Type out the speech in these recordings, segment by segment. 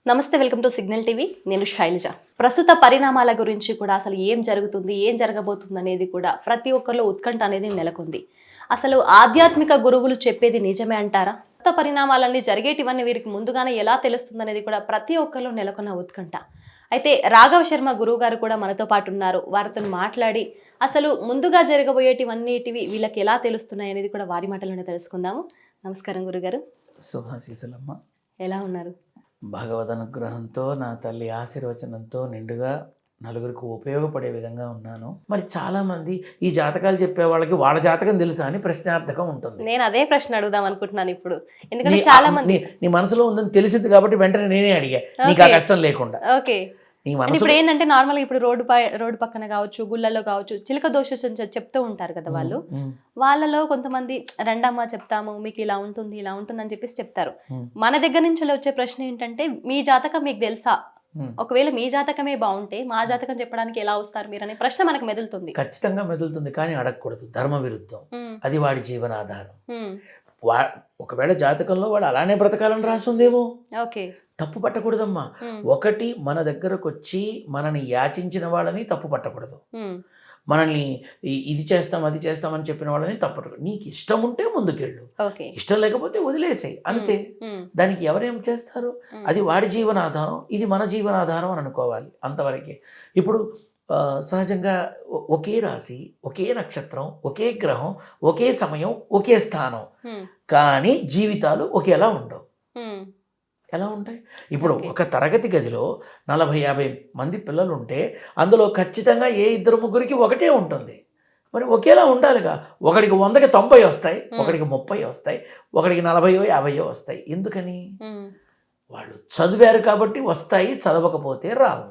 నమస్తే, welcome to signal TV. నేను శైలజ. ప్రస్తుత పరిణామాల గురించి కూడా అసలు ఏం జరుగుతుంది, ఏం జరగబోతుంది అనేది కూడా ప్రతి ఒక్కరిలో ఉత్కంఠ అనేది నెలకొంది. అసలు ఆధ్యాత్మిక గురువులు చెప్పేది నిజమే అంటారా? ప్రస్తుత పరిణామాలన్నీ జరిగేటివన్నీ వీరికి ముందుగానే ఎలా తెలుస్తుంది అనేది కూడా ప్రతి ఒక్కరిలో నెలకొన్న ఉత్కంఠ. అయితే రాఘవ శర్మ గురువు గారు కూడా మనతో పాటు ఉన్నారు. వారితో మాట్లాడి అసలు ముందుగా జరగబోయేటివన్నిటివి వీళ్ళకి ఎలా తెలుస్తున్నాయి అనేది కూడా వారి మాటలోనే తెలుసుకుందాము. నమస్కారం గురుగారు. శుభాశీసులమ్మ. ఎలా ఉన్నారు? భగవద్ అనుగ్రహంతో నా తల్లి ఆశీర్వచనంతో నిండుగా నలుగురికి ఉపయోగపడే విధంగా ఉన్నాను. మరి చాలామంది ఈ జాతకాలు చెప్పే వాళ్ళకి వాళ్ళ జాతకం తెలుసా అని ప్రశ్నార్థకం ఉంటుంది. నేను అదే ప్రశ్న అడుగుదాం అనుకుంటున్నాను ఇప్పుడు. ఎందుకంటే చాలా మంది నీ మనసులో ఉందని తెలిసింది కాబట్టి వెంటనే నేనే అడిగా, నీకు ఆ కష్టం లేకుండా. ఓకే. నీ ఇప్పుడు మనసు ఏంటంటే నార్మల్గా ఇప్పుడు రోడ్డు పక్కన కావచ్చు, గుళ్ళల్లో కావచ్చు, చిలక దోషం చెప్తూ ఉంటారు కదా వాళ్ళు. వాళ్ళలో కొంతమంది రండమ్మా చెప్తాము, మీకు ఇలా ఉంటుంది ఇలా ఉంటుంది అని చెప్పేసి చెప్తారు. మన దగ్గర నుంచి వచ్చే ప్రశ్న ఏంటంటే, మీ జాతకం మీకు తెలుసా? ఒకవేళ మీ జాతకమే బాగుంటే మా జాతకం చెప్పడానికి ఎలా వస్తారు మీరు అనే ప్రశ్న మనకు మెదులుతుంది. ఖచ్చితంగా మెదులుతుంది, కానీ అడగకూడదు. ధర్మ విరుద్ధం. అది వాడి జీవనాధారం. ఒకవేళ జాతకంలో వాడు అలానే బ్రతకాలని రాస్తుందేమో, ఓకే, తప్పు పట్టకూడదమ్మా. ఒకటి, మన దగ్గరకు వచ్చి మనని యాచించిన వాళ్ళని తప్పు పట్టకూడదు. మనల్ని ఇది చేస్తాం అది చేస్తామని చెప్పిన వాళ్ళని తప్పు. నీకు ఇష్టం ఉంటే ముందుకెళ్ళు, ఇష్టం లేకపోతే వదిలేసాయి, అంతే. దానికి ఎవరేం చేస్తారు? అది వాడి జీవనాధారం, ఇది మన జీవనాధారం అని అనుకోవాలి, అంతవరకే. ఇప్పుడు సహజంగా ఒకే రాశి, ఒకే నక్షత్రం, ఒకే గ్రహం, ఒకే సమయం, ఒకే స్థానం, కానీ జీవితాలు ఒకేలా ఉండవు. ఎలా ఉంటాయి? ఇప్పుడు ఒక తరగతి గదిలో 40-50 మంది పిల్లలు ఉంటే అందులో ఖచ్చితంగా ఏ 2-3కి ఒకటే ఉంటుంది. మరి ఒకేలా ఉండాలిగా. ఒకడికి 100కి 90 వస్తాయి, ఒకడికి 30 వస్తాయి, ఒకడికి 40-50 వస్తాయి. ఎందుకని? వాళ్ళు చదివారు కాబట్టి వస్తాయి, చదవకపోతే రావు.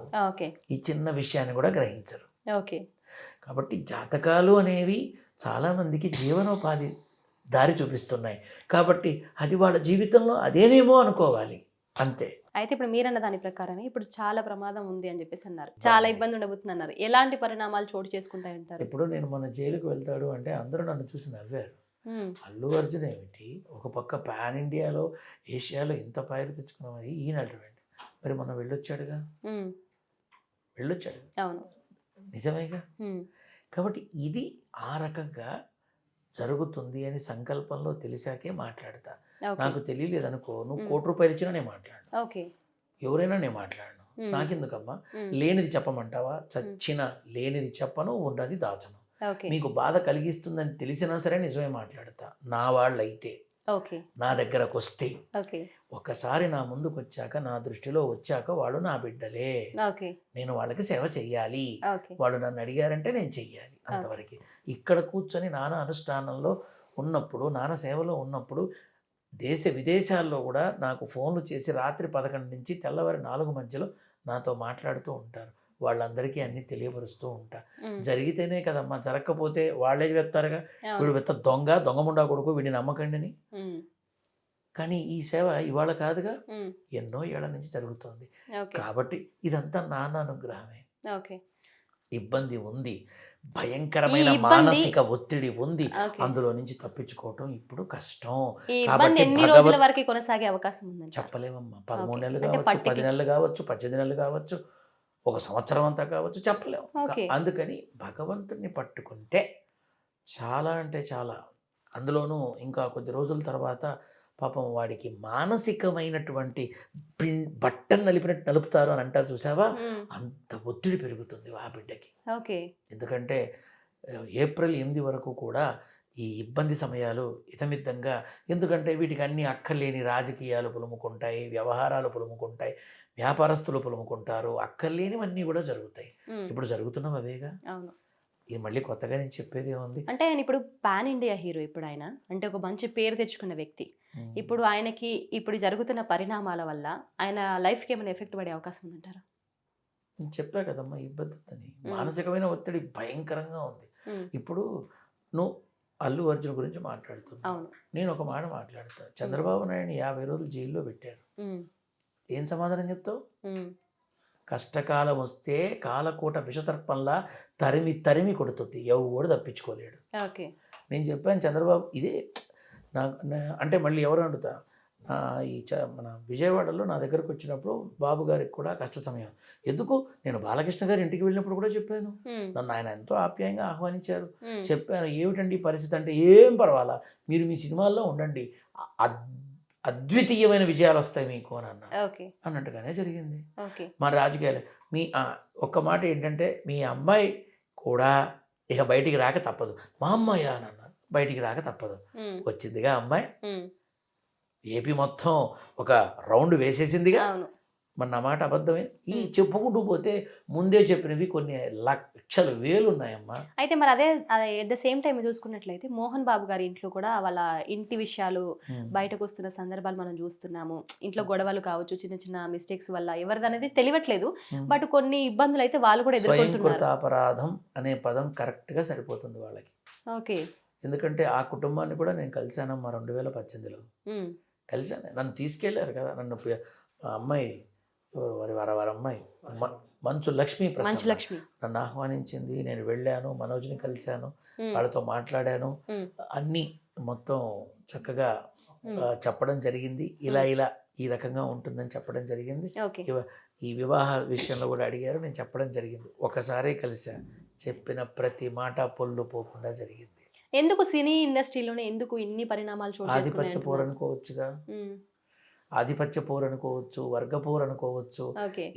ఈ చిన్న విషయాన్ని కూడా గ్రహించరు. కాబట్టి జాతకాలు అనేవి చాలామందికి జీవనోపాధి దారి చూపిస్తున్నాయి. కాబట్టి అది వాళ్ళ జీవితంలో అదేనేమో అనుకోవాలి, అంతే. అయితే ఇప్పుడు మీరన్న దాని ప్రకారమే ఇప్పుడు చాలా ప్రమాదం ఉంది అని చెప్పేసి అన్నారు, చాలా ఇబ్బంది ఉండబోతుంది అన్నారు. ఎలాంటి పరిణామాలు చోటు చేసుకుంటాయి అంటారు? ఇప్పుడు నేను మన జైలుకు వెళ్తాడు అంటే అందరూ నన్ను చూసి నవ్వారు. అల్లు అర్జున్ ఏమిటి, ఒక పక్క పాన్ ఇండియాలో ఏషియాలో ఇంత పైరు తెచ్చుకున్నామని ఈయన అంటాడు. మరి మనం వెళ్ళొచ్చాడుగా, అవును, నిజమేగా. కాబట్టి ఇది ఆ రకంగా జరుగుతుంది అని సంకల్పంలో తెలిసాకే మాట్లాడతా. నాకు తెలియలేదనుకో, నువ్వు ₹1,00,00,000 ఇచ్చినా నేను మాట్లాడను, ఎవరైనా నేను మాట్లాడను. నాకెందుకమ్మా? లేనిది చెప్పమంటావా? చచ్చిన లేనిది చెప్పను, ఉన్నది దాచను. మీకు బాధ కలిగిస్తుందని తెలిసినా సరే నిజమే మాట్లాడతా. నా వాళ్ళైతే, నా దగ్గరకు వస్తే, ఒకసారి నా ముందుకు వచ్చాక, నా దృష్టిలో వచ్చాక వాళ్ళు నా బిడ్డలే, నేను వాళ్ళకి సేవ చెయ్యాలి. వాళ్ళు నన్ను అడిగారంటే నేను చెయ్యాలి, అంతవరకు. ఇక్కడ కూర్చొని నాన్న అనుష్ఠానంలో ఉన్నప్పుడు, నాన్న సేవలో ఉన్నప్పుడు దేశ విదేశాల్లో కూడా నాకు ఫోన్లు చేసి రాత్రి 11 నుంచి తెల్లవారి 4 మధ్యలో నాతో మాట్లాడుతూ ఉంటారు. వాళ్ళందరికీ అన్నీ తెలియపరుస్తూ ఉంటా. జరిగితేనే కదమ్మా, జరగకపోతే వాళ్ళే చెప్తారుగా, వీడు వెత్త దొంగముండా కొడుకు, వీడిని నమ్మకండి అని. కానీ ఈ సేవ ఇవాళ కాదుగా, ఎన్నో ఏళ్ల నుంచి జరుగుతోంది. కాబట్టి ఇదంతా నాన్న అనుగ్రహమే. ఇబ్బంది ఉంది, భయంకరమైన మానసిక ఒత్తిడి ఉంది, అందులో నుంచి తప్పించుకోవటం ఇప్పుడు కష్టం. చెప్పలేమమ్మా. 13 నెలలు కావచ్చు, 10 నెలలు కావచ్చు, 18 నెలలు కావచ్చు, 1 సంవత్సరం అంతా కావచ్చు, చెప్పలేము. అందుకని భగవంతుడిని పట్టుకుంటే చాలా అంటే చాలా. అందులోనూ ఇంకా కొద్ది రోజుల తర్వాత పాపం వాడికి మానసికమైనటువంటి బట్టను నలిపినట్టు నలుపుతారు అని అంటారు, చూసావా? అంత ఒత్తిడి పెరుగుతుంది ఆ బిడ్డకి. ఎందుకంటే ఏప్రిల్ 8 వరకు కూడా ఈ ఇబ్బంది సమయాలు ఇతమిద్దంగా. ఎందుకంటే వీటికి అన్ని అక్కర్లేని రాజకీయాలు పులుముకుంటాయి, వ్యవహారాలు పులుముకుంటాయి, వ్యాపారస్తులు పులుముకుంటారు, అక్కర్లేనివన్నీ కూడా జరుగుతాయి. ఇప్పుడు జరుగుతున్నవి అవేగా. ఇది మళ్ళీ కొత్తగా నేను చెప్పేది ఏముంది అంటే, ఆయన ఇప్పుడు పాన్ ఇండియా హీరో. ఇప్పుడు ఆయన అంటే ఒక మంచి పేరు తెచ్చుకున్న వ్యక్తి. ఇప్పుడు ఆయనకి ఇప్పుడు జరుగుతున్న పరిణామాల వల్ల ఆయన లైఫ్కి ఏమైనా ఎఫెక్ట్ పడే అవకాశం ఉందంటారా? నేను చెప్పా కదమ్మా, ఇబ్బంది అని. మానసికమైన ఒత్తిడి భయంకరంగా ఉంది. ఇప్పుడు నువ్వు అల్లు అర్జున్ గురించి మాట్లాడుతున్నావు, నేను ఒక మాట మాట్లాడతా. చంద్రబాబు నాయుడు 50 రోజులు జైల్లో పెట్టారు. ఏం సమాధానం చెప్తావు? కష్టకాలం వస్తే కాలకూట విషసర్పంలా తరిమి తరిమి కొడుతుంది, ఎవడు తప్పించుకోలేడు. నేను చెప్పాను చంద్రబాబు ఇదే. అంటే మళ్ళీ ఎవరు అడుగుతా, మన విజయవాడలో నా దగ్గరకు వచ్చినప్పుడు బాబు గారికి కూడా కష్ట సమయం. ఎందుకు నేను బాలకృష్ణ గారి ఇంటికి వెళ్ళినప్పుడు కూడా చెప్పాను. నన్ను ఆయన ఎంతో ఆప్యాయంగా ఆహ్వానించారు. చెప్పాను, ఏమిటండి ఈ పరిస్థితి అంటే, ఏం పర్వాలా, మీరు మీ సినిమాల్లో ఉండండి, అద్వితీయమైన విజయాలు వస్తాయి మీకు అని అన్నట్టుగానే జరిగింది. మా రాజకీయాలు ఒక్క మాట ఏంటంటే, మీ అమ్మాయి కూడా ఇక బయటికి రాక తప్పదు. మా అమ్మాయి అని అన్నారు, బయటికి రాక తప్పదు. వచ్చిందిగా అమ్మాయి, ఏపీ మొత్తం ఒక రౌండ్ వేసేసిందిగా. మరి నా మాట అబద్ధమే. ఈ చెప్పుకుంటూ పోతే ముందే చెప్పినవి కొన్ని లక్షలు వేలు ఉన్నాయమ్మా. అయితే మరి అదే ఎట్ ద సేమ్ టైం చూసుకున్నట్లయితే మోహన్ బాబు గారి ఇంట్లో కూడా వాళ్ళ ఇంటి విషయాలు బయటకు వస్తున్న సందర్భాలు మనం చూస్తున్నాము. ఇంట్లో గొడవలు కావచ్చు, చిన్న చిన్న మిస్టేక్స్ వల్ల ఎవరిదనేది తెలియట్లేదు, బట్ కొన్ని ఇబ్బందులు అయితే వాళ్ళు కూడా ఎదుర్కొంటున్నారు. అపరాధం అనే పదం కరెక్ట్గా సరిపోతుంది వాళ్ళకి. ఓకే. ఎందుకంటే ఆ కుటుంబాన్ని కూడా నేను కలిశానమ్మా 2018లో కలిశాను. నన్ను తీసుకెళ్లారు కదా, నన్ను అమ్మాయి వారి అమ్మాయి మంచు లక్ష్మి నన్ను ఆహ్వానించింది. నేను వెళ్ళాను, మనోజ్ని కలిశాను, వాళ్ళతో మాట్లాడాను, అన్నీ మొత్తం చక్కగా చెప్పడం జరిగింది. ఇలా ఈ రకంగా ఉంటుందని చెప్పడం జరిగింది. ఈ వివాహ విషయంలో కూడా అడిగారు, నేను చెప్పడం జరిగింది. ఒకసారి కలిశాను, చెప్పిన ప్రతి మాట పొల్లు పోకుండా జరిగింది. ఎందుకు సినీ ఇండస్ట్రీలోనే ఎందుకు ఇన్ని పరిణామాలు ఆధిపత్య పోరనుకోవచ్చుగా, ఆధిపత్య పోరు అనుకోవచ్చు, వర్గ పోరు అనుకోవచ్చు,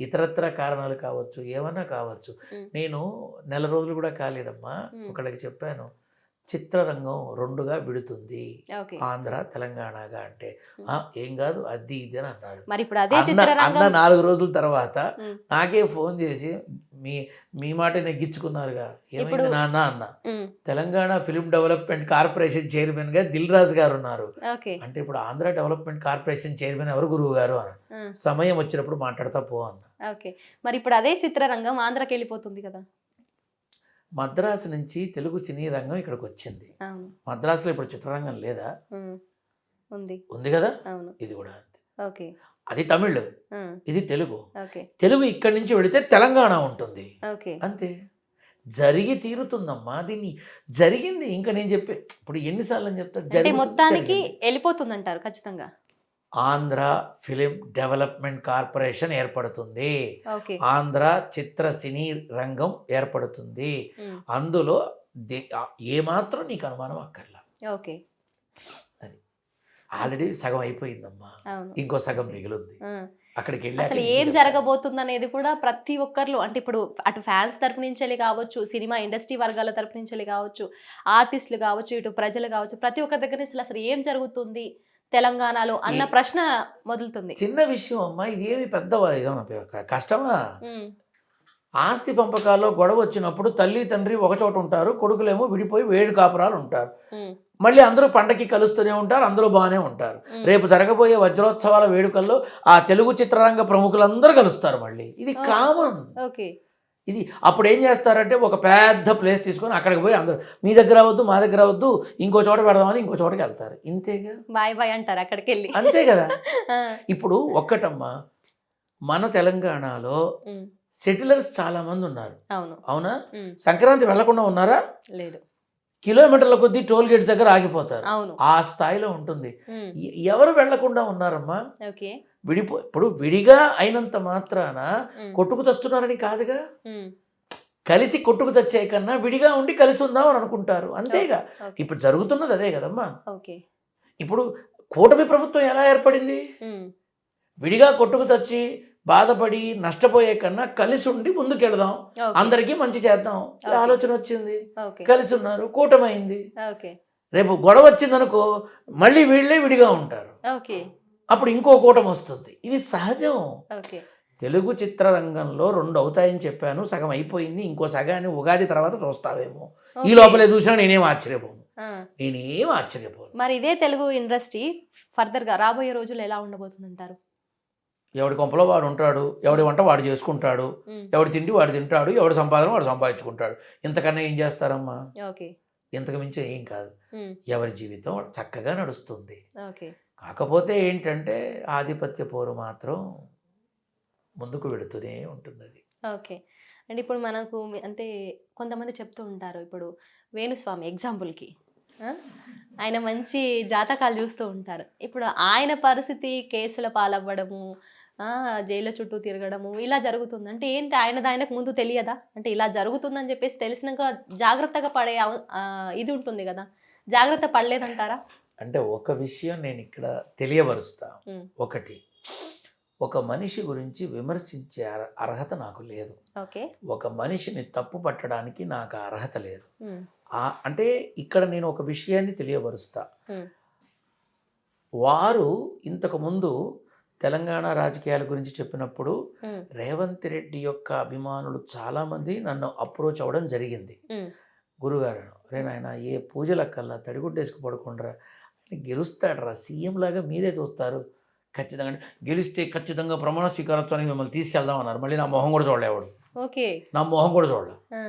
ఇతరత్ర కారణాలు కావచ్చు, ఏమన్నా కావచ్చు. నేను నెల రోజులు కూడా కాలేదమ్మా, ఒకళ్ళకి చెప్పాను, చిత్రరంగం రెండుగా విడుతుంది, ఆంధ్ర తెలంగాణగా. అంటే ఏం కాదు, అది ఇది అని అన్నారు. అన్న 4 రోజుల తర్వాత నాకే ఫోన్ చేసి మీ మాట నెగ్గించుకున్నారుగా, ఏమైంది నాన్న అన్న. Telangana film development corporation chairman గా దిల్ రాజు గారు ఉన్నారు. అంటే ఇప్పుడు ఆంధ్ర డెవలప్మెంట్ కార్పొరేషన్ చైర్మన్ ఎవరు, గురువు గారు అన్న. సమయం వచ్చినప్పుడు మాట్లాడతా పో అన్న. మరి ఇప్పుడు అదే చిత్రరంగం ఆంధ్రాకి వెళ్ళిపోతుంది కదా. మద్రాసు నుంచి తెలుగు సినీ రంగం ఇక్కడికి వచ్చింది. మద్రాసులో ఇప్పుడు చిత్రరంగం లేదా? ఉంది కదా. ఇది కూడా అంతే. అది తమిళ్, ఇది తెలుగు. తెలుగు ఇక్కడి నుంచి వెళితే తెలంగాణ ఉంటుంది, అంతే. జరిగి తీరుతుందమ్మా. దీన్ని జరిగింది. ఇంకా నేను చెప్పే ఇప్పుడు ఎన్నిసార్లు అని చెప్తా, మొత్తానికి వెళ్ళిపోతుంది అంటారు ఖచ్చితంగా. ఆంధ్ర ఫిలిం డెవలప్మెంట్ కార్పొరేషన్ ఏర్పడుతుంది, ఆంధ్ర చిత్ర సినీ రంగం ఏర్పడుతుంది. అందులో ఏమాత్రం నీకు అనుమానం అక్కర్లా. అది ఆల్రెడీ సగం అయిపోయిందమ్మా, ఇంకో సగం మిగిలింది. అక్కడికి వెళ్ళి అసలు ఏం జరగబోతుంది అనేది కూడా ప్రతి ఒక్కరు, అంటే ఇప్పుడు అటు ఫ్యాన్స్ తరపు నుంచి కావచ్చు, సినిమా ఇండస్ట్రీ వర్గాల తరపు నుంచి కావచ్చు, ఆర్టిస్టులు కావచ్చు, ఇటు ప్రజలు కావచ్చు, ప్రతి ఒక్కరి దగ్గర నుంచి అసలు ఏం జరుగుతుంది తెలంగాణలో అన్న ప్రశ్న మొదలుతుంది. చిన్న విషయం అమ్మా, ఇది ఏమి పెద్ద కష్టమా? ఆస్తి పంపకాల్లో గొడవ వచ్చినప్పుడు తల్లి తండ్రి ఒక చోట ఉంటారు, కొడుకులేమో విడిపోయి 7 కాపురాలు ఉంటారు. మళ్ళీ అందరూ పండకి కలుస్తూనే ఉంటారు, అందరూ బాగానే ఉంటారు. రేపు జరగబోయే వజ్రోత్సవాల వేడుకల్లో ఆ తెలుగు చిత్రరంగ ప్రముఖులందరూ కలుస్తారు మళ్ళీ. ఇది కామన్. ఇది అప్పుడు ఏం చేస్తారంటే, ఒక పెద్ద ప్లేస్ తీసుకొని అక్కడికి పోయి అందరూ మీ దగ్గర అవద్దు, మా దగ్గర అవద్దు, ఇంకో చోట పెడదామని ఇంకో చోటకి వెళ్తారు. ఇంతేగా, బాయ్ బాయ్ అంటారు అక్కడికి వెళ్ళి. అంతే కదా. ఇప్పుడు ఒక్కటమ్మా, మన తెలంగాణలో సెటిలర్స్ చాలా మంది ఉన్నారు, అవునా? సంక్రాంతి వెళ్లకుండా ఉన్నారా? లేదు. కిలోమీటర్ల కొద్దీ టోల్ గేట్స్ దగ్గర ఆగిపోతారు. ఆ స్థాయిలో ఉంటుంది. ఎవరు వెళ్లకుండా ఉన్నారమ్మా? ఇప్పుడు విడిగా అయినంత మాత్రాన కొట్టుకు చస్తున్నారని కాదుగా. కలిసి కొట్టుకు చచ్చే కన్నా విడిగా ఉండి కలిసి ఉందాం అని అనుకుంటారు, అంతేగా. ఇప్పుడు జరుగుతున్నది అదే కదమ్మా. ఇప్పుడు కూటమి ప్రభుత్వం ఎలా ఏర్పడింది? విడిగా కొట్టుకు చచ్చి బాధపడి నష్టపోయే కన్నా కలిసి ఉండి ముందుకెడదాం, అందరికీ మంచి చేద్దాం ఆలోచన వచ్చింది. కలిసి ఉన్నారు, కూటమైంది. రేపు గొడవ వచ్చిందనుకో, మళ్ళీ వీళ్ళే విడిగా ఉంటారు, అప్పుడు ఇంకో కూటమి వస్తుంది. ఇది సహజం. తెలుగు చిత్రరంగంలో 2 అవుతాయని చెప్పాను, సగం అయిపోయింది, ఇంకో సగాన్ని ఉగాది తర్వాత చూస్తావేమో. ఈ లోపలే చూసినా నేనేం ఆశ్చర్యపోను. మరి ఇదే తెలుగు ఇండస్ట్రీ ఫర్దర్ గా రాబోయే రోజులు ఎలా ఉండబోతుందంటారు? ఎవడి కొంపలో వాడు ఉంటాడు, ఎవడి వంట వాడు చేసుకుంటాడు, ఎవడి తిండి వాడు తింటాడు, ఎవడి సంపాదన వాడు సంపాదించుకుంటాడు. ఇంతకన్నా ఏం చేస్తారమ్మా? ఇంతకు మించి ఏం కాదు. ఎవరి జీవితం చక్కగా నడుస్తుంది. కాకపోతే ఏంటంటే ఆధిపత్య పోరు మాత్రం ముందుకు వెళుతూనే ఉంటుంది. అది అంటే ఇప్పుడు మనకు అంటే కొంతమంది చెప్తూ ఉంటారు, ఇప్పుడు వేణుస్వామి ఎగ్జాంపుల్కి ఆ? ఆయన మంచి జాతకాలు చూస్తూ ఉంటారు. ఇప్పుడు ఆయన పరిస్థితి కేసుల పాలవ్వడము, జైళ్ళ చుట్టూ తిరగడము ఇలా జరుగుతుంది. అంటే ఏంటి ఆయనకు ముందు తెలియదా? అంటే ఇలా జరుగుతుందని చెప్పేసి తెలిసినాక జాగ్రత్తగా పడే ఇది ఉంటుంది గదా! జాగ్రత్త పడలేదంటారా? అంటే ఒక విషయం నేను ఇక్కడ తెలియబరుస్తా. హ్మ్. ఒకటి, ఒక మనిషి గురించి విమర్శించే అర్హత నాకు లేదు. ఓకే. ఒక మనిషిని తప్పు పట్టడానికి నాకు ఆ అర్హత లేదు. హ్మ్. అంటే ఇక్కడ నేను ఒక విషయాన్ని తెలియబరుస్తా. హ్మ్. వారు ఇంతకుముందు తెలంగాణ రాజకీయాల గురించి చెప్పినప్పుడు హ్మ్. రేవంత్ రెడ్డి యొక్క అభిమానులు చాలామంది నన్ను అప్రోచ్ అవ్వడం జరిగింది. హ్మ్. గురుగారు, రే నాయన ఏ పూజలకల్లా తడిగుడ్డేసుకు పడుకుండ్రా, గెలుస్తాడరా, సీఎం లాగా మీరే చూస్తారు, ఖచ్చితంగా గెలిస్తే ఖచ్చితంగా ప్రమాణ స్వీకారోత్సవానికి మిమ్మల్ని తీసుకెళ్దాం అన్నారు. మళ్ళీ నా మొహం కూడా చూడలేవాడు, ఓకే. నా మొహం కూడా చూడలే. ఆ!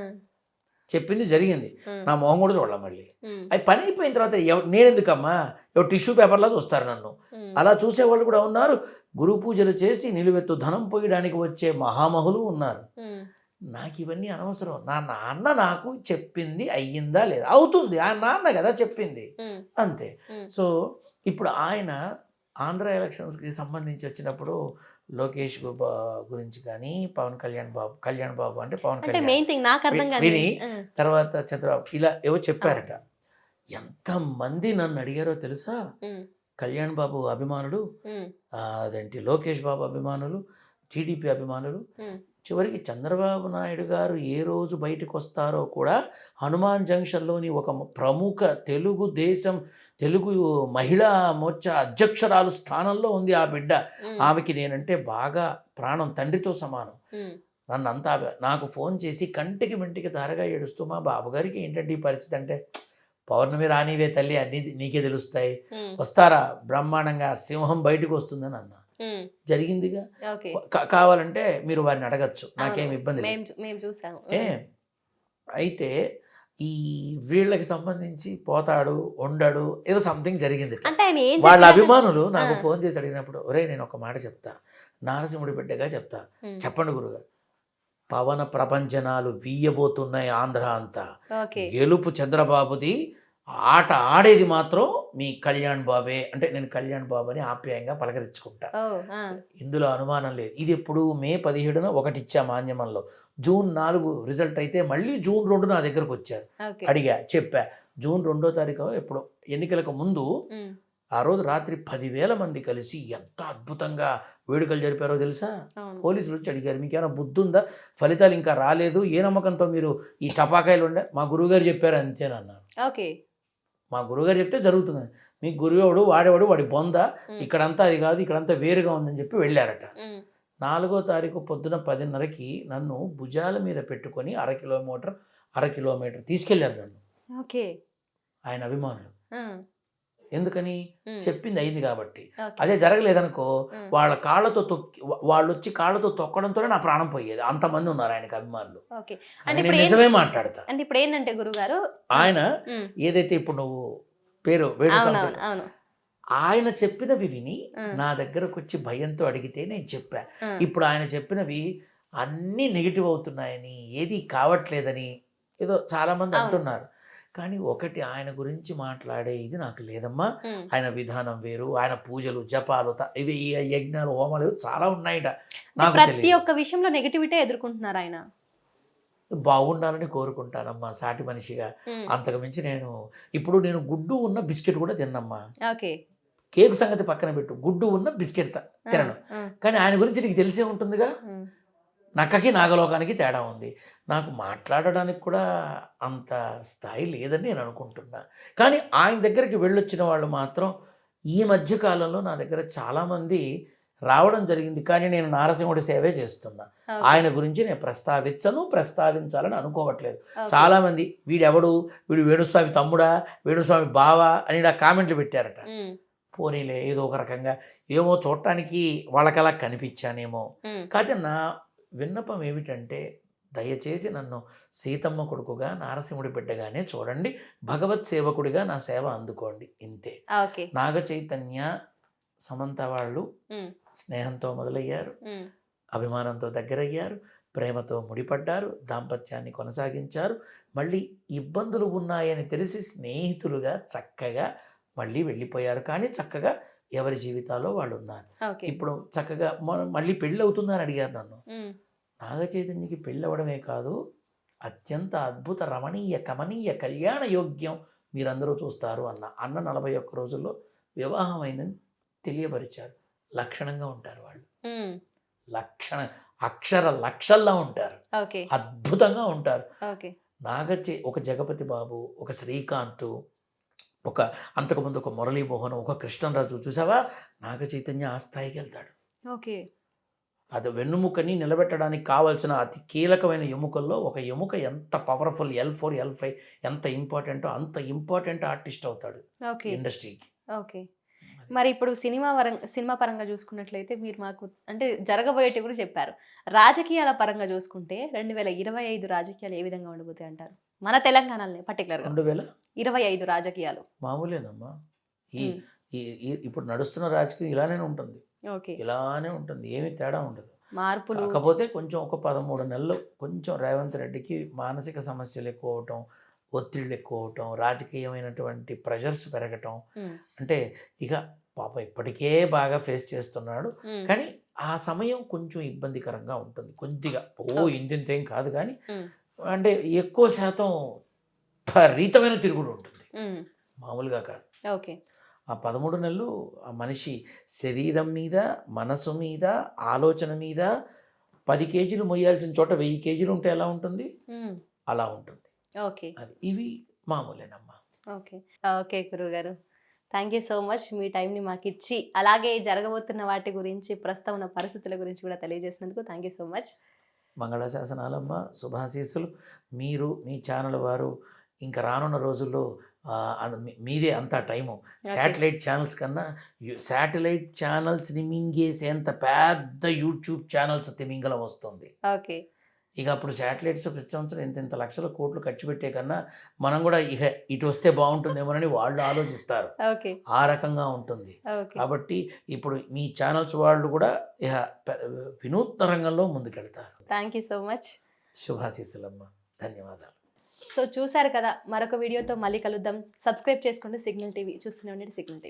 చెప్పింది జరిగింది, హ్మ్. నా మొహం కూడా చూడలే. మళ్ళీ హ్మ్. అది పని అయిపోయిన తర్వాత నేనెందుకమ్మా, ఎవరు టిష్యూ పేపర్లా చూస్తారు నన్ను. హ్మ్. అలా చూసేవాళ్ళు కూడా ఉన్నారు. గురు పూజలు చేసి నిలువెత్తు ధనం పోయడానికి వచ్చే మహామహులు ఉన్నారు. హ్మ్. నాకు ఇవన్నీ అనవసరం. నా నాన్న నాకు చెప్పింది అయ్యిందా లేదా, అవుతుంది, ఆ నాన్న కదా చెప్పింది, హ్మ్. అంతే. హ్మ్. సో ఇప్పుడు ఆయన ఆంధ్ర ఎలక్షన్స్కి సంబంధించి వచ్చినప్పుడు లోకేష్ గురించి కానీ కళ్యాణ్ బాబు అంటే పవన్ అంటే కళ్యాణ్ మెయిన్ థింగ్ నాకు అర్థం కాని విని తర్వాత చంద్రబాబు ఇలా ఏవో చెప్పారట. ఎంతమంది నన్ను అడిగారో తెలుసా? కళ్యాణ్ బాబు అభిమానులు, అదేంటి లోకేష్ బాబు అభిమానులు, టీడీపీ అభిమానులు, చివరికి చంద్రబాబు నాయుడు గారు ఏ రోజు బయటకు వస్తారో కూడా హనుమాన్ జంక్షన్లోని ఒక ప్రముఖ తెలుగు మహిళా మోర్చా అధ్యక్షురాలు స్థానంలో ఉంది ఆ బిడ్డ. ఆమెకి నేనంటే బాగా ప్రాణం, తండ్రితో సమానం. నన్నంతా నాకు ఫోన్ చేసి కంటికి మెంటికి ధారగా ఏడుస్తూ, మా బాబుగారికి ఏంటంటే ఈ పరిస్థితి అంటే, పౌర్ణమి రానివే తల్లి, అన్నీ నీకే తెలుస్తాయి, వస్తారా బ్రహ్మాండంగా, సింహం బయటకు వస్తుందని అన్న. జరిగిందిగా. కావాలంటే మీరు వారిని అడగచ్చు, నాకేం ఇబ్బంది లేదు. అయితే ఈ వీళ్ళకి సంబంధించి పోతాడు ఉండడు ఏదో సంథింగ్ జరిగింది. వాళ్ళ అభిమానులు నాకు ఫోన్ చేసి అడిగినప్పుడు, ఒరే నేను ఒక మాట చెప్తా, నారసింహుడి బిడ్డగా చెప్తా, చెప్పండి గురుగారు. పవన ప్రపంచనాలు వీయబోతున్నాయి ఆంధ్ర అంతా. గెలుపు చంద్రబాబుది, ఆట ఆడేది మాత్రం మీ కళ్యాణ్ బాబే. అంటే నేను కళ్యాణ్ బాబు అని ఆప్యాయంగా పలకరించుకుంటా, ఇందులో అనుమానం లేదు. ఇది ఎప్పుడు మే 17న ఒకటి ఇచ్చా మాన్యమంలో, జూన్ 4 రిజల్ట్ అయితే మళ్ళీ జూన్ 2 నా దగ్గరకు వచ్చారు, అడిగా, చెప్పా. జూన్ 2వ తారీఖు ఎప్పుడు ఎన్నికలకు ముందు ఆ రోజు రాత్రి 10,000 మంది కలిసి ఎంత అద్భుతంగా వేడుకలు జరిపారో తెలుసా? పోలీసులు వచ్చి అడిగారు, మీకేమైనా బుద్ధి ఉందా, ఫలితాలు ఇంకా రాలేదు, ఏ నమ్మకంతో మీరు ఈ టపాకాయలు ఉండే, మా గురువుగారు చెప్పారు అంతేనన్నారు. మా గురువుగారు చెప్తే జరుగుతుంది, మీ గురువుడు వాడేవాడు వాడి బొంద, ఇక్కడంతా అది కాదు, ఇక్కడంతా వేరుగా ఉందని చెప్పి వెళ్ళారట. 4వ తారీఖు పొద్దున 10:30కి నన్ను భుజాల మీద పెట్టుకొని అర కిలోమీటర్ తీసుకెళ్లారు నన్ను ఆయన అభిమానులు. ఎందుకని? చెప్పింది అయింది కాబట్టి. అదే జరగలేదనుకో, వాళ్ళు వచ్చి కాళ్ళతో తొక్కడంతోనే నా ప్రాణం పోయేది. అంతమంది ఉన్నారు ఆయనకు అభిమానులు. నిజమే మాట్లాడతా. అంటే ఇప్పుడు ఏంటంటే గురుగారు, ఆయన ఏదైతే ఇప్పుడు నువ్వు పేరు ఆయన చెప్పినవి విని నా దగ్గరకు వచ్చి భయంతో అడిగితే నేను చెప్పా. ఇప్పుడు ఆయన చెప్పినవి అన్నీ నెగిటివ్ అవుతున్నాయని, ఏది కావట్లేదని ఏదో చాలా మంది అంటున్నారు. కానీ ఒకటి, ఆయన గురించి మాట్లాడే ఇది నాకు లేదమ్మా. ఆయన విధానం వేరు, ఆయన పూజలు జపాలు ఇవి యజ్ఞాలు హోమాలు చాలా ఉన్నాయట. నాకు ప్రతి ఒక్క విషయంలో నెగిటివిటీ ఎదుర్కొంటున్నారు ఆయన. బాగుండాలని కోరుకుంటానమ్మా సాటి మనిషిగా. అంతకు మించి నేను గుడ్డు ఉన్న బిస్కెట్ కూడా తిన్నమ్మా. కేక్ సంగతి పక్కన పెట్టు, గుడ్డు ఉన్న బిస్కెట్ తినను. కానీ ఆయన గురించి నీకు తెలిసే ఉంటుందిగా. నక్కకి నాగలోకానికి తేడా ఉంది. నాకు మాట్లాడడానికి కూడా అంత స్థాయి లేదని నేను అనుకుంటున్నా. కానీ ఆయన దగ్గరికి వెళ్ళొచ్చిన వాళ్ళు మాత్రం ఈ మధ్య కాలంలో నా దగ్గర చాలామంది రావడం జరిగింది. కానీ నేను నారసింహుడి సేవే చేస్తున్నా. ఆయన గురించి నేను ప్రస్తావించాలని అనుకోవట్లేదు. చాలామంది వీడెవడు, వీడు వేణుస్వామి తమ్ముడా, వేణుస్వామి బావా అని నా కామెంట్లు పెట్టారట. పోనీలే, ఏదో ఒక రకంగా ఏమో చూడటానికి వాళ్ళకలా కనిపించానేమో. కాకపోతే నా విన్నపం ఏమిటంటే, దయచేసి నన్ను సీతమ్మ కొడుకుగా, నారసింహుడి బిడ్డగానే చూడండి, భగవత్ సేవకుడిగా నా సేవ అందుకోండి, ఇంతే. నాగ చైతన్య సమంత వాళ్ళు స్నేహంతో మొదలయ్యారు, అభిమానంతో దగ్గరయ్యారు, ప్రేమతో ముడిపడ్డారు, దాంపత్యాన్ని కొనసాగించారు, మళ్ళీ ఇబ్బందులు ఉన్నాయని తెలిసి స్నేహితులుగా చక్కగా మళ్ళీ వెళ్ళిపోయారు. కానీ చక్కగా ఎవరి జీవితాల్లో వాళ్ళు ఉన్నారు. ఓకే. ఇప్పుడు చక్కగా మళ్ళీ పెళ్ళి అవుతుందని అడిగారు నన్ను. హ్మ్. నాగ చైతన్యకి పెళ్ళి అవ్వడమే కాదు, అత్యంత అద్భుత రమణీయ కమనీయ కళ్యాణ యోగ్యం మీరందరూ చూస్తారు అన్న 41 రోజుల్లో వివాహం అయిందని తెలియపరిచారు. లక్షణంగా ఉంటారు వాళ్ళు. హ్మ్. లక్షణ అక్షర లక్షల్లా ఉంటారు. ఓకే. అద్భుతంగా ఉంటారు. ఓకే. ఒక జగపతి బాబు, ఒక శ్రీకాంత్, ఒక అంతకుముందు ఒక మురళీమోహన్, ఒక కృష్ణరాజు చూసావా? నాగ చైతన్య ఆ స్థాయికి వెళ్తాడు. ఓకే. అది వెన్నుముకని నిలబెట్టడానికి కావాల్సిన అతి కీలకమైన ఎముకల్లో ఒక ఎముక ఎంత పవర్ఫుల్ L4, L5 ఎంత ఇంపార్టెంటో అంత ఇంపార్టెంట్ ఆర్టిస్ట్ అవుతాడు ఓకే. ఇండస్ట్రీకి. ఓకే. మరి ఇప్పుడు సినిమా పరంగా చూసుకున్నట్లయితే మీరు మాకు అంటే జరగబోయేటివి కూడా చెప్పారు. రాజకీయాల పరంగా చూసుకుంటే 2025 రాజకీయాలు ఏ విధంగా ఉండబోతాయి అంటారు? మన తెలంగాణలోనే పర్టికులర్‌గా 25 రాజకీయాలు. మామూలేనమ్మా. ఈ హ్మ్. ఈ ఈ- ఇప్పుడు నడుస్తున్న రాజకీయం ఇలానే ఉంటుంది. ఓకే. ఇలానే ఉంటుంది. ఏమీ తేడా ఉండదు. మార్పులు. కాకపోతే కొంచెం ఒక 13 నెలలు కొంచెం రేవంత్ రెడ్డికి మానసిక సమస్యలు ఎక్కువ అవటం, ఒత్తిళ్ళు ఎక్కువ అవటం, రాజకీయమైనటువంటి ప్రెషర్స్ పెరగటం. హ్మ్. అంటే ఇక పాపం ఇప్పటికే బాగా ఫేస్ చేస్తున్నాడు. హ్మ్. కానీ ఆ సమయం కొంచెం ఇబ్బందికరంగా ఉంటుంది. కొద్దిగా ఇంతేం కాదు కానీ హ్మ్. అంటే ఎక్కువ శాతం విపరీతమైన తిరుగుడు ఉంటుంది. హ్మ్. మామూలుగా కాదు. ఓకే. ఆ 13 నెలలు ఆ మనిషి శరీరం మీద, మనసు మీద, ఆలోచన మీద 10 కేజీలు మొయ్యాల్సిన చోట 1000 కేజీలు ఉంటే ఎలా ఉంటుంది? హ్మ్. అలా ఉంటుంది. ఓకే. అది. ఇవి మామూలేనమ్మా. ఓకే. ఓకే గురువుగారు. Thank you so much. మీ టైంని మాకిచ్చి, అలాగే జరగబోతున్న వాటి గురించి, ప్రస్తుతం ఉన్న పరిస్థితుల గురించి కూడా తెలియజేసినందుకు థ్యాంక్ యూ సో మచ్. మంగళాశాసనాలమ్మ, శుభాశీస్సులు. మీరు, మీ ఛానల్ వారు ఇంకా రానున్న రోజుల్లో మీదే అంతా టైము. శాటిలైట్ ఛానల్స్ కన్నా శాటిలైట్ ఛానల్స్ని మింగేసేంత పెద్ద యూట్యూబ్ ఛానల్స్ తిమింగలం వస్తుంది. ఓకే. ఇక అప్పుడు శాటిలైట్స్ ప్రతి సంవత్సరం ఇంత లక్షల కోట్లు ఖర్చు పెట్టే కన్నా మనం కూడా ఇక ఇటు వస్తే బాగుంటుందేమోనని వాళ్ళు ఆలోచిస్తారు. ఓకే. ఆ రకంగా ఉంటుంది. ఓకే. కాబట్టి ఇప్పుడు మీ ఛానల్స్ వాళ్ళు కూడా ఇక వినూత్న రంగంలో ముందుకెళ్తారు. Thank you so much. శుభాశీస్సులమ్మ. ధన్యవాదాలు. సో చూసారు కదా, మరొక వీడియోతో మళ్ళీ కలుద్దాం. సబ్స్క్రైబ్ చేసుకోండి సిగ్నల్ టీవీ. చూస్తూనే ఉండండి సిగ్నల్ టీవీ.